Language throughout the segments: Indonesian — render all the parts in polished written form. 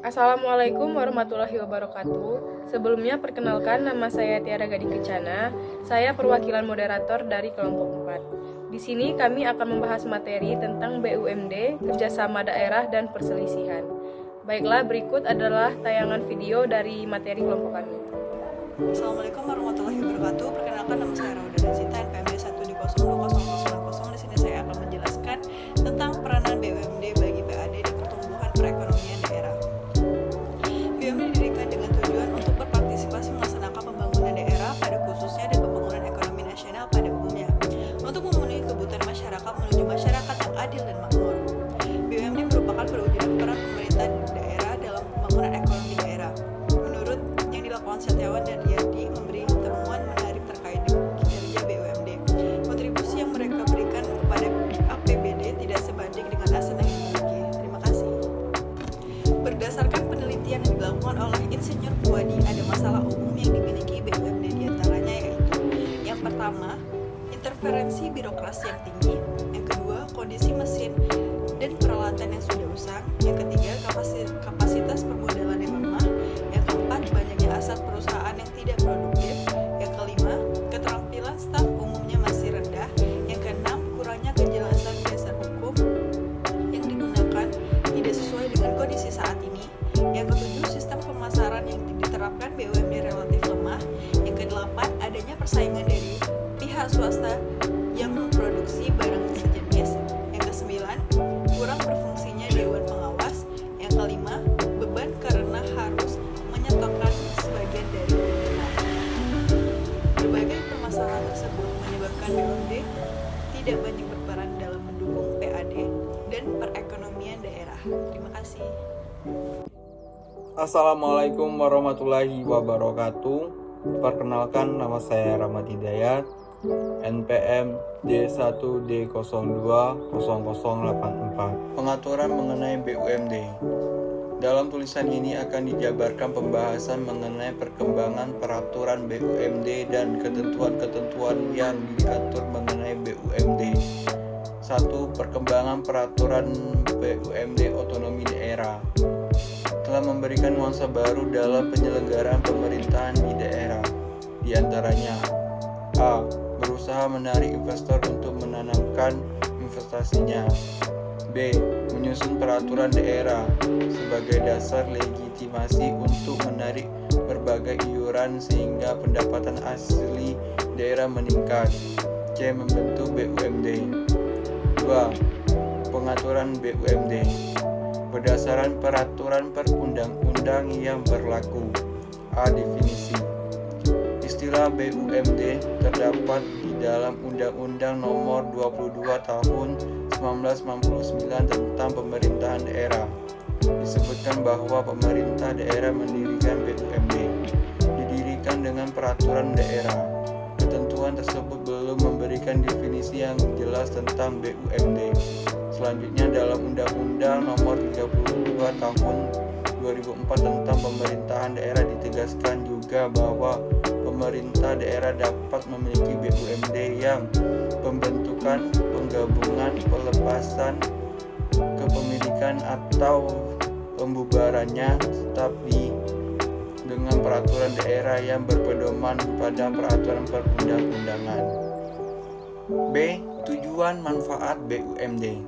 Assalamualaikum warahmatullahi wabarakatuh. Sebelumnya perkenalkan, nama saya Tiara Gading Kencana. Saya perwakilan moderator dari kelompok 4. Di sini kami akan membahas materi tentang BUMD, kerjasama daerah dan perselisihan. Baiklah, berikut adalah tayangan video dari materi kelompok kami. Assalamualaikum warahmatullahi wabarakatuh. Perkenalkan, nama saya Rauda Nazita, NPM 1 di 020010. Di sini saya akan menjelaskan tentang peranan BUMD bagi PAD dan pertumbuhan perekonomian daerah. BUMD didirikan dengan tujuan untuk berpartisipasi melaksanakan pembangunan daerah pada khususnya dan pembangunan ekonomi nasional pada umumnya, untuk memenuhi kebutuhan masyarakat menuju masyarakat yang adil dan makmur. BUMD merupakan perwujudan peran pemerintah daerah dalam pembangunan ekonomi daerah. Menurut yang dilakukan Setiawan dan Riyadi memberi temuan menarik terkait dengan kinerja BUMD. Kontribusi yang mereka berikan kepada APBD tidak sebanding dengan aset yang dimiliki. Terima kasih. Berdasarkan penelitian yang dilakukan oleh Insinyur Puwadi, ada masalah umum yang dimiliki BUMD, diantaranya yaitu: yang pertama, interferensi birokrasi yang tinggi; yang kedua, kondisi mesin dan peralatan yang sudah usang; yang ketiga, kapasitas permodalan yang lemah; yang keempat, banyaknya aset perusahaan yang tidak produktif; yang kelima, keterampilan staf umumnya masih rendah; yang keenam, kurangnya kejelasan dasar hukum yang digunakan tidak sesuai dengan kondisi saat ini; yang ketujuh, sistem pemasaran yang diterapkan BUMD relatif lemah; yang kedelapan, adanya persaingan dari pihak swasta yang memproduksi barang sejenis; yang kesembilan, kurang berfungsinya Dewan Pengawas; yang kelima, beban karena harus menyetokkan sebagian dari kebutuhan. Berbagai permasalahan tersebut menyebabkan BUMD tidak banyak berperan dalam mendukung PAD dan perekonomian daerah. Terima kasih. Assalamualaikum warahmatullahi wabarakatuh. Perkenalkan, nama saya Rahmat Hidayat, NPM D1D020084. Pengaturan mengenai BUMD. Dalam tulisan ini akan dijabarkan pembahasan mengenai perkembangan peraturan BUMD dan ketentuan-ketentuan yang diatur mengenai BUMD. 1. Perkembangan peraturan BUMD otonomi daerah telah memberikan nuansa baru dalam penyelenggaraan pemerintahan di daerah. Di antaranya: A. Berusaha menarik investor untuk menanamkan investasinya. B. Menyusun peraturan daerah sebagai dasar legitimasi untuk menarik berbagai iuran sehingga pendapatan asli daerah meningkat. C. Membentuk BUMD. 2. Pengaturan BUMD berdasarkan peraturan perundang-undang yang berlaku. A. Definisi. Istilah BUMD terdapat di dalam Undang-Undang Nomor 22 Tahun 1999 tentang Pemerintahan Daerah. Disebutkan bahwa pemerintah daerah mendirikan BUMD didirikan dengan peraturan daerah. Ketentuan tersebut belum memberikan definisi yang jelas tentang BUMD. Selanjutnya, dalam Undang-Undang Nomor 32 Tahun 2004 tentang Pemerintahan Daerah ditegaskan juga bahwa pemerintah daerah dapat memiliki BUMD yang pembentukan, penggabungan, pelepasan kepemilikan atau pembubarannya tetap dengan peraturan daerah yang berpedoman pada peraturan perundang-undangan. B. Tujuan manfaat BUMD.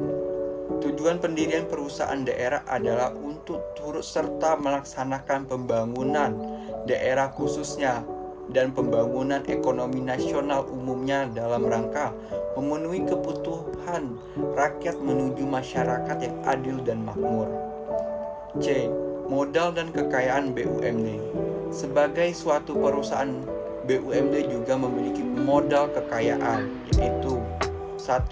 Tujuan pendirian perusahaan daerah adalah untuk turut serta melaksanakan pembangunan daerah khususnya dan pembangunan ekonomi nasional umumnya dalam rangka memenuhi kebutuhan rakyat menuju masyarakat yang adil dan makmur. C. Modal dan kekayaan BUMD. Sebagai suatu perusahaan, BUMD juga memiliki modal kekayaan, yaitu: 1.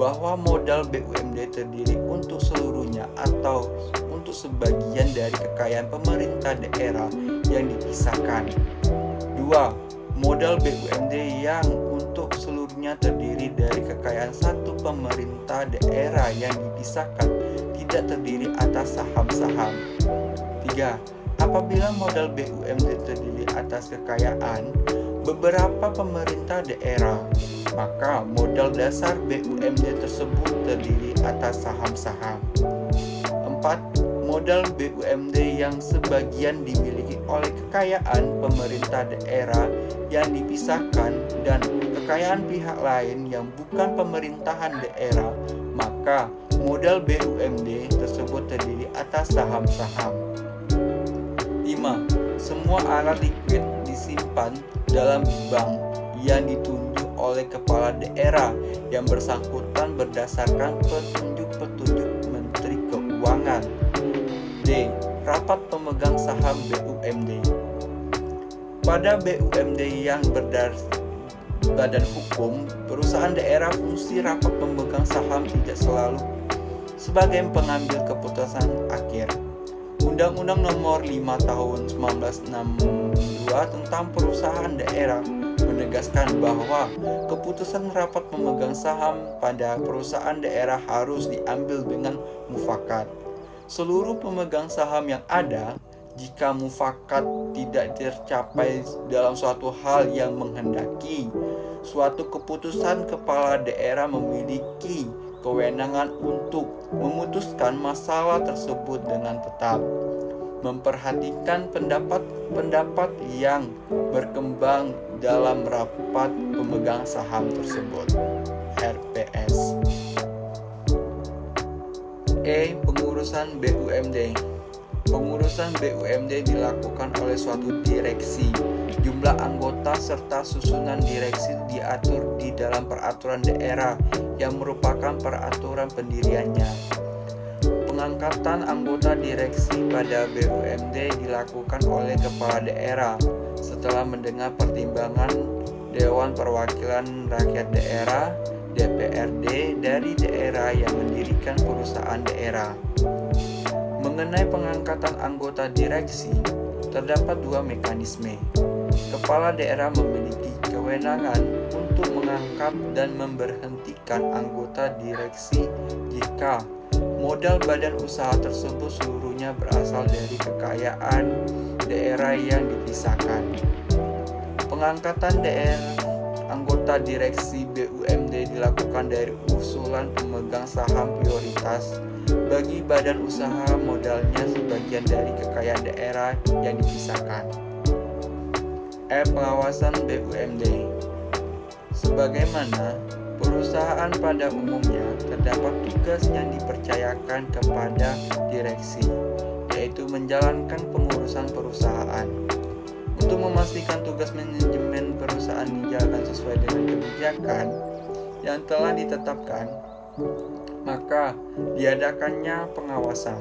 Bahwa modal BUMD terdiri untuk seluruhnya atau untuk sebagian dari kekayaan pemerintah daerah yang dipisahkan. 2. Modal BUMD yang untuk seluruhnya terdiri dari kekayaan satu pemerintah daerah yang dipisahkan, tidak terdiri atas saham-saham. 3. Apabila modal BUMD terdiri atas kekayaan beberapa pemerintah daerah, maka modal dasar BUMD tersebut terdiri atas saham-saham. 4. modal BUMD yang sebagian dimiliki oleh kekayaan pemerintah daerah yang dipisahkan dan kekayaan pihak lain yang bukan pemerintahan daerah, maka modal BUMD tersebut terdiri atas saham-saham. 5. Semua alat likuid disimpan dalam bank yang ditunjuk oleh kepala daerah yang bersangkutan berdasarkan petunjuk-petunjuk Menteri Keuangan. D. Rapat pemegang saham BUMD. Pada BUMD yang berbadan hukum, perusahaan daerah fungsi rapat pemegang saham tidak selalu sebagai pengambil keputusan akhir. Undang-Undang Nomor 5 Tahun 1962 tentang Perusahaan Daerah menegaskan bahwa keputusan rapat pemegang saham pada perusahaan daerah harus diambil dengan mufakat. Seluruh pemegang saham yang ada, jika mufakat tidak tercapai dalam suatu hal yang menghendaki, suatu keputusan kepala daerah memiliki kewenangan untuk memutuskan masalah tersebut dengan tetap, memperhatikan pendapat-pendapat yang berkembang dalam rapat pemegang saham tersebut. RPS. E. Pengurusan BUMD. Pengurusan BUMD dilakukan oleh suatu direksi. Jumlah anggota serta susunan direksi diatur di dalam peraturan daerah yang merupakan peraturan pendiriannya. Pengangkatan anggota direksi pada BUMD dilakukan oleh kepala daerah setelah mendengar pertimbangan Dewan Perwakilan Rakyat Daerah DPRD dari daerah yang mendirikan perusahaan daerah. Mengenai pengangkatan anggota direksi, terdapat dua mekanisme. Kepala daerah memiliki kewenangan untuk mengangkat dan memberhentikan anggota direksi jika modal badan usaha tersebut seluruhnya berasal dari kekayaan daerah yang dipisahkan. Pengangkatan anggota direksi BUMD dilakukan dari usulan pemegang saham prioritas bagi badan usaha modalnya sebagian dari kekayaan daerah yang dipisahkan. Pengawasan BUMD. Sebagaimana perusahaan pada umumnya, terdapat tugas yang dipercayakan kepada direksi, yaitu menjalankan pengurusan perusahaan. Untuk memastikan tugas manajemen perusahaan dijalankan sesuai dengan kebijakan yang telah ditetapkan, maka diadakannya pengawasan.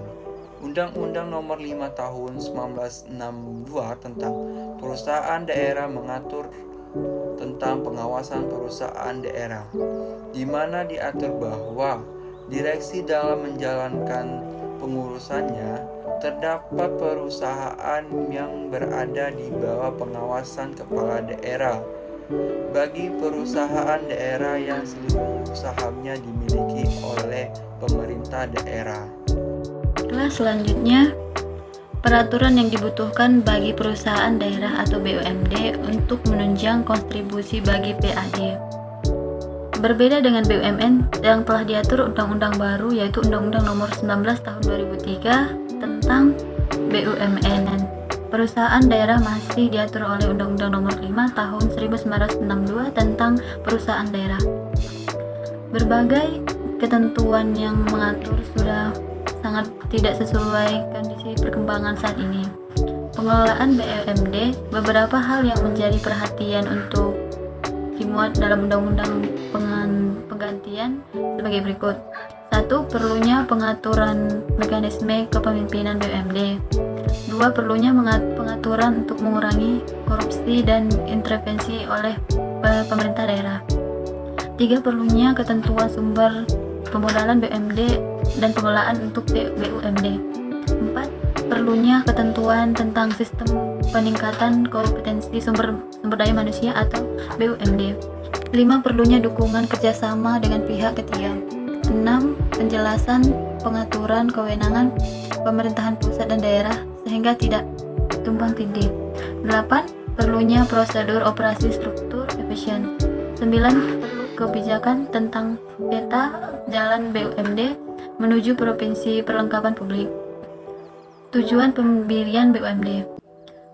Undang-Undang Nomor 5 Tahun 1962 tentang Perusahaan Daerah mengatur tentang pengawasan perusahaan daerah, di mana diatur bahwa direksi dalam menjalankan pengurusannya terdapat perusahaan yang berada di bawah pengawasan kepala daerah. Bagi perusahaan daerah yang seluruh sahamnya dimiliki oleh pemerintah daerah. Selanjutnya, peraturan yang dibutuhkan bagi perusahaan daerah atau BUMD untuk menunjang kontribusi bagi PAD. Berbeda dengan BUMN yang telah diatur undang-undang baru, yaitu Undang-Undang Nomor 19 Tahun 2003 tentang BUMN. Perusahaan daerah masih diatur oleh Undang-Undang Nomor 5 Tahun 1962 tentang Perusahaan Daerah. Berbagai ketentuan yang mengatur sudah sangat tidak sesuai kondisi perkembangan saat ini. Pengelolaan BUMD, beberapa hal yang menjadi perhatian untuk dimuat dalam undang-undang penggantian sebagai berikut. 1. Perlunya pengaturan mekanisme kepemimpinan BUMD. 2. Perlunya pengaturan untuk mengurangi korupsi dan intervensi oleh pemerintah daerah. 3. Perlunya ketentuan sumber pemodalan BUMD dan pengelolaan untuk BUMD. 4. Perlunya ketentuan tentang sistem peningkatan kompetensi sumber daya manusia atau BUMD. 5. Perlunya dukungan kerjasama dengan pihak ketiga. 6. Penjelasan pengaturan kewenangan pemerintahan pusat dan daerah sehingga tidak tumpang tindih. 8. Perlunya prosedur operasi struktur efisien. 9. Perlu kebijakan tentang peta jalan BUMD menuju provinsi perlengkapan publik. Tujuan pendirian BUMD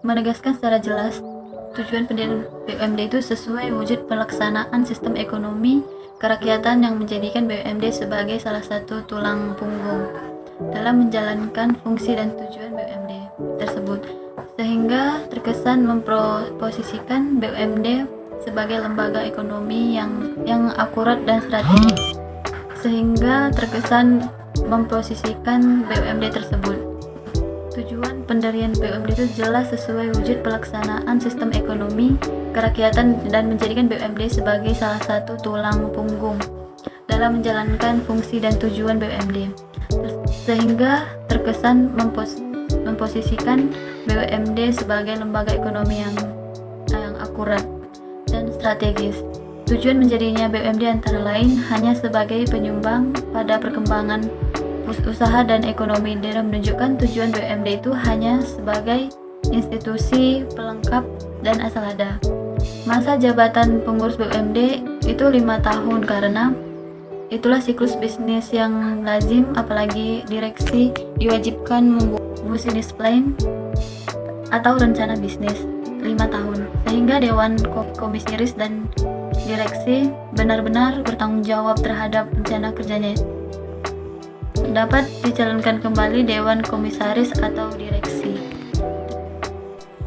menegaskan secara jelas tujuan pendirian BUMD itu sesuai wujud pelaksanaan sistem ekonomi kerakyatan yang menjadikan BUMD sebagai salah satu tulang punggung dalam menjalankan fungsi dan tujuan BUMD tersebut, sehingga terkesan memposisikan BUMD sebagai lembaga ekonomi yang akurat dan strategis, sehingga terkesan memposisikan BUMD tersebut. Tujuan pendirian BUMD itu jelas sesuai wujud pelaksanaan sistem ekonomi kerakyatan dan menjadikan BUMD sebagai salah satu tulang punggung dalam menjalankan fungsi dan tujuan BUMD, sehingga terkesan memposisikan BUMD sebagai lembaga ekonomi yang akurat dan strategis. Tujuan menjadinya BUMD antara lain hanya sebagai penyumbang pada perkembangan usaha dan ekonomi daerah, menunjukkan tujuan BUMD itu hanya sebagai institusi pelengkap dan asal ada. Masa jabatan pengurus BUMD itu 5 tahun karena itulah siklus bisnis yang lazim, apalagi direksi diwajibkan membuat business plan atau rencana bisnis 5 tahun, sehingga Dewan Komisaris dan direksi benar-benar bertanggung jawab terhadap rencana kerjanya. Dapat dicalonkan kembali Dewan Komisaris atau direksi.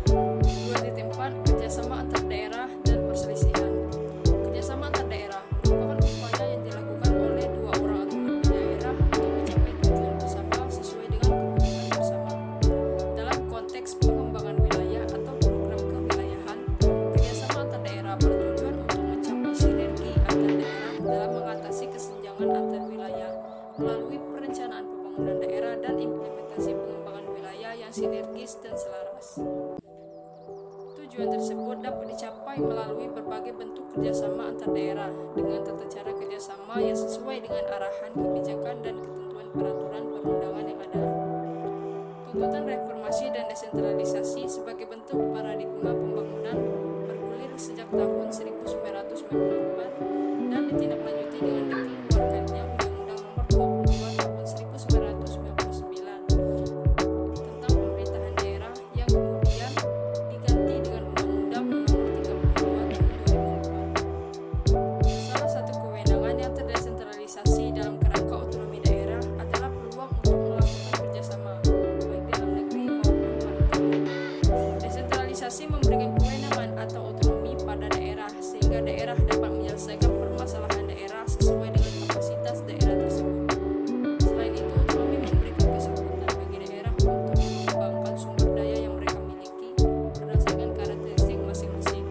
2.4 Kerjasama antar daerah dan perselisihan. Kerjasama antar daerah merupakan upaya yang dilakukan oleh dua orang atau lebih daerah untuk mencapai tujuan bersama sesuai dengan kebutuhan bersama. Dalam konteks pengembangan wilayah atau program kewilayahan, kerjasama antar daerah bertujuan untuk mencapai sinergi antar daerah dalam mengatasi kesenjangan antar wilayah melalui perencanaan pembangunan daerah dan implementasi pengembangan wilayah yang sinergis dan selaras. Tujuan tersebut dapat dicapai melalui berbagai bentuk kerjasama antar daerah dengan tata cara kerjasama yang sesuai dengan arahan kebijakan dan ketentuan peraturan perundangan yang ada. Tuntutan reformasi dan desentralisasi sebagai bentuk paradigma pembangunan bergulir sejak tahun 1998 dan ditindaklanjuti dengan dikeluarkannya Undang-Undang Nomor 22 Tahun 1999 tentang pemerintahan daerah yang kemudian diganti dengan Undang-Undang Nomor 32 Tahun 2004. Salah satu kewenangan yang terdesentralisasi dalam kerangka otonomi daerah adalah peluang untuk melakukan kerjasama baik dalam negeri maupun luar negeri. Desentralisasi memberikan kewenangan atau otonomi pada daerah sehingga daerah dapat menyelesaikan permasalahan daerah sesuai dengan kapasitas daerah tersebut. Selain itu, otonomi memberikan kesempatan bagi daerah untuk mengembangkan sumber daya yang mereka miliki berdasarkan karakteristik masing-masing.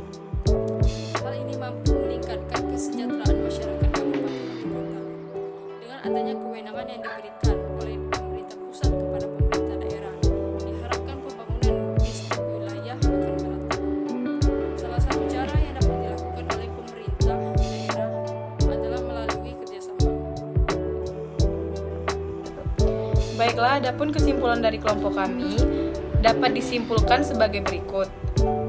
Hal ini mampu meningkatkan kesejahteraan masyarakat kabupaten atau kota. Dengan adanya kewenangan yang diberikan oleh pemerintah pusat kepada pemerintah daerah, diharapkan pembangunan di setiap wilayah akan merata. Salah satu cara yang dapat dilakukan oleh pemerintah daerah adalah melalui kerjasama. Baiklah, adapun kesimpulan dari kelompok kami dapat disimpulkan sebagai berikut.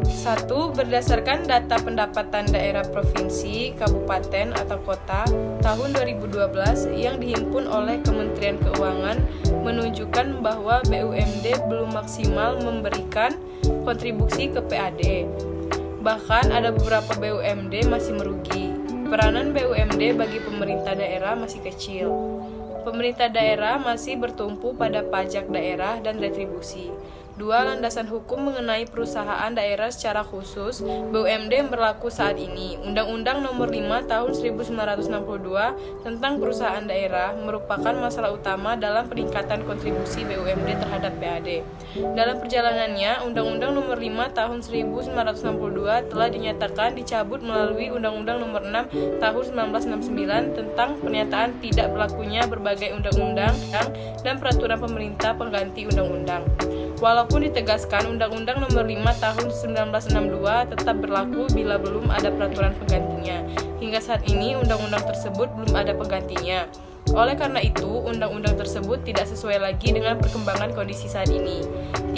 1. Berdasarkan data pendapatan daerah provinsi, kabupaten, atau kota tahun 2012 yang dihimpun oleh Kementerian Keuangan menunjukkan bahwa BUMD belum maksimal memberikan kontribusi ke PAD. Bahkan ada beberapa BUMD masih merugi. Peranan BUMD bagi pemerintah daerah masih kecil. Pemerintah daerah masih bertumpu pada pajak daerah dan retribusi. 2. Landasan hukum mengenai perusahaan daerah secara khusus BUMD yang berlaku saat ini. Undang-Undang Nomor 5 Tahun 1962 tentang perusahaan daerah merupakan masalah utama dalam peningkatan kontribusi BUMD terhadap PAD. Dalam perjalanannya, Undang-Undang Nomor 5 Tahun 1962 telah dinyatakan dicabut melalui Undang-Undang Nomor 6 Tahun 1969 tentang pernyataan tidak berlakunya berbagai undang-undang dan peraturan pemerintah pengganti undang-undang. Walaupun ditegaskan Undang-Undang Nomor 5 Tahun 1962 tetap berlaku bila belum ada peraturan penggantinya. Hingga saat ini undang-undang tersebut belum ada penggantinya. Oleh karena itu, undang-undang tersebut tidak sesuai lagi dengan perkembangan kondisi saat ini.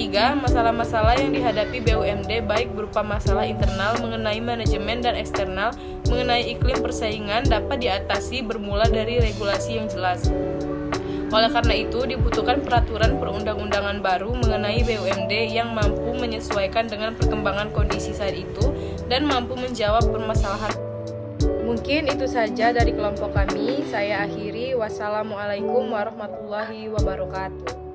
3. Masalah-masalah yang dihadapi BUMD baik berupa masalah internal mengenai manajemen dan eksternal mengenai iklim persaingan dapat diatasi bermula dari regulasi yang jelas. Oleh karena itu, dibutuhkan peraturan perundang-undangan baru mengenai BUMD yang mampu menyesuaikan dengan perkembangan kondisi saat itu dan mampu menjawab permasalahan. Mungkin itu saja dari kelompok kami. Saya akhiri. Wassalamualaikum warahmatullahi wabarakatuh.